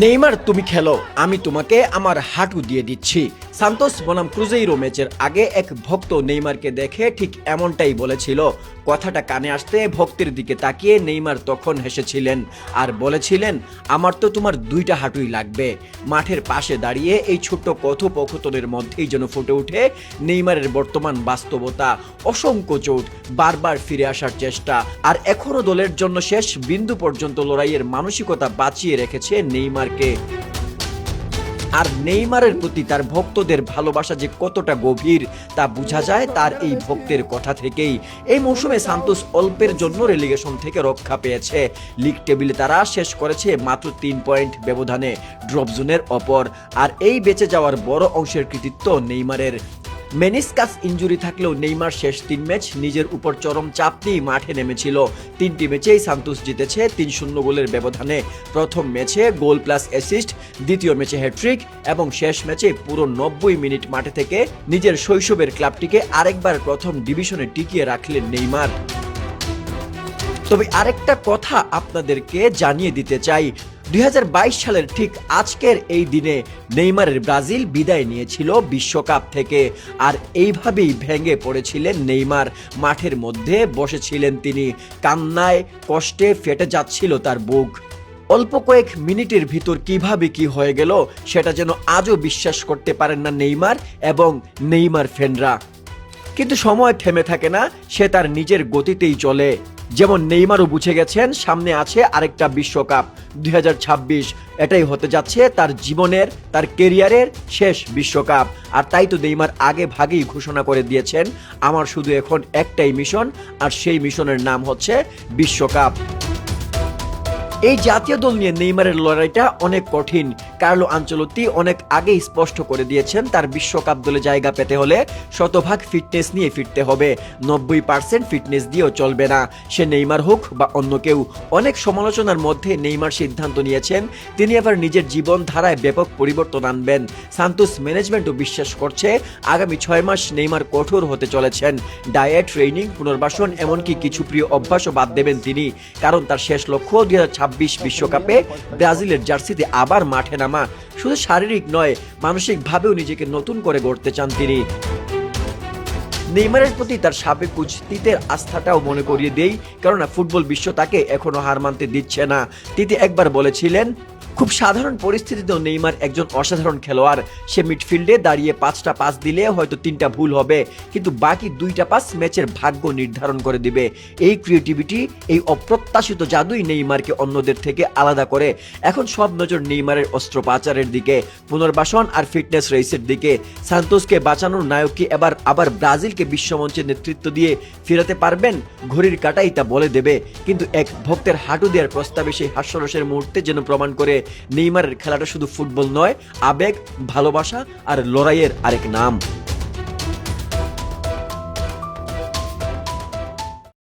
Neymar, তুমি খেলো, আমি তোমাকে আমার হাঁটু দিয়ে দিচ্ছি। সান্তোস বনাম ক্রুজেইরো ম্যাচের আগে এক ভক্ত নেইমারকে দেখে ঠিক এমনটাই বলেছিল। কথাটা কানে আসতে ভক্তের দিকে তাকিয়ে নেইমার তখন হেসেছিলেন আর বলেছিলেন, আমার তো তোমার দুইটা হাঁটুই লাগবে। মাঠের পাশে দাঁড়িয়ে এই ছোট্ট কথোপকথনের মধ্যেই যেন ফুটে ওঠে নেইমারের বর্তমান বাস্তবতা, অসংখ্য চোট, বারবার ফিরে আসার চেষ্টা, আর এখনো দলের জন্য শেষ বিন্দু পর্যন্ত লড়াইয়ের মানসিকতা বাঁচিয়ে রেখেছে নেইমারকে। আর নেইমারের প্রতি তার ভক্তদের ভালোবাসা যে কতটা গভীর তা বোঝা যায় তার এই ভক্তের কথা থেকেই। এই মৌসুমে সান্তোস অল্পের জন্য রেলিগেশন থেকে রক্ষা পেয়েছে। লিগ টেবিলে তারা শেষ করেছে মাত্র 3 পয়েন্ট ব্যবধানে ড্রপ জোনের অপর। আর এই বেঁচে যাওয়ার বড় অংশের কৃতিত্ব নেইমারের। মেনিসকাস ইনজুরি থাকলেও নেইমার শেষ 3 ম্যাচ নিজের উপর চরম চাপ নিয়ে মাঠে নেমেছিল। 3টি ম্যাচেই সান্তোস জিতেছে 3-0 গোলের ব্যবধানে। প্রথম ম্যাচে গোল প্লাস অ্যাসিস্ট, দ্বিতীয় ম্যাচে হ্যাট্রিক এবং শেষ ম্যাচে পুরো 90 মিনিট মাঠে থেকে নিজের শৈশবের ক্লাবটিকে আরেকবার প্রথম ডিভিশনে টিকিয়ে রাখলেন নেইমার। তবে আরেকটা কথা আপনাদেরকে জানিয়ে দিতে চাই, 2022 সালের ঠিক আজকের এই দিনে নেইমারের ব্রাজিল বিদায় নিয়েছিল বিশ্বকাপ থেকে। আর এইভাবেই ভেঙে পড়েছিলেন নেইমার। মাঠের মধ্যে বসেছিলেন তিনি, কান্নায় কষ্টে ফেটে যাচ্ছিল তার বুক। অল্প কয়েক মিনিটের ভিতর কিভাবে কি হয়ে গেল সেটা যেন আজও বিশ্বাস করতে পারেন না নেইমার এবং নেইমার ফ্যানরা। কিন্তু সময় থেমে থাকে না, সে তার নিজের গতিতেই চলে। যেমন নেইমারও বুঝে গেছেন সামনে আছে আরেকটা বিশ্বকাপ 2026, এটাই হতে যাচ্ছে তার জীবনের, তার কেরিয়ারের শেষ বিশ্বকাপ। আর তাই তো নেইমার আগে ভাগেই ঘোষণা করে দিয়েছেন, আমার শুধু এখন একটাই মিশন, আর সেই মিশনের নাম হচ্ছে বিশ্বকাপ। এই জাতীয় দল নিয়ে নেইমারের লড়াইটা অনেক কঠিন। কার্লো আনচেলত্তি অনেক আগেই স্পষ্ট করে দিয়েছেন তার বিশ্বকাপ দলে জায়গা পেতে হলে শতভাগ ফিটনেস নিয়ে ফিরতে হবে, 90% ফিটনেস দিয়েও চলবে না, সে নেইমার হোক বা অন্য কেউ। অনেক সমালোচনার মধ্যে নেইমার সিদ্ধান্ত নিয়েছেন তিনি এবার নিজের জীবন ধারায় ব্যাপক পরিবর্তন আনবেন। সান্তোস ম্যানেজমেন্টও বিশ্বাস করছে আগামী 6 মাস নেইমার কঠোর হতে চলেছেন। ডায়েট, ট্রেনিং, পুনর্বাসন, এমনকি কিছু প্রিয় অভ্যাসও বাদ দেবেন তিনি, কারণ তার শেষ লক্ষ্য 2026 বিশ্বকাপে ব্রাজিলের জার্সিতে আবার মাঠে নামা। শুধু শারীরিক নয়, মানসিকভাবেও নিজেকে নতুন করে গড়তে চান তিনি। নেইমারের প্রতি তার সাবেক কোচ তিতের আস্থাটাও মনে করিয়ে দেই, কেননা ফুটবল বিশ্ব তাকে এখনো হার মানতে দিচ্ছে না। তিতে একবার বলেছিলেন, খুব সাধারণ পরিস্থিতিতেও নেইমার একজন অসাধারণ খেলোয়াড়। সে মিডফিল্ডে দাঁড়িয়ে 5টা পাস দিলে হয়তো 3টা ভুল হবে, কিন্তু বাকি 2টা পাস ম্যাচের ভাগ্য নির্ধারণ করে দিবে। এই ক্রিয়েটিভিটি, এই অপ্রত্যাশিত জাদুই নেইমারকে অন্যদের থেকে আলাদা করে। এখন সব নজর নেইমারের অস্ত্রোপচারের দিকে, পুনর্বাসন আর ফিটনেস রেসের দিকে। সান্তোসকে বাঁচানোর নায়ক কি আবার ব্রাজিলকে বিশ্বমঞ্চে নেতৃত্ব দিয়ে ফেরাতে পারবেন? ঘড়ির কাঁটাই তা বলে দেবে। কিন্তু এক ভক্তের হাঁটু দেওয়ার প্রস্তাবে সেই হাস্যরসের মুহূর্তে যেন প্রমাণ করে নেইমারের খেলাটা শুধু ফুটবল নয়, আবেগ, ভালোবাসা আর লড়াইয়ের আরেক নাম।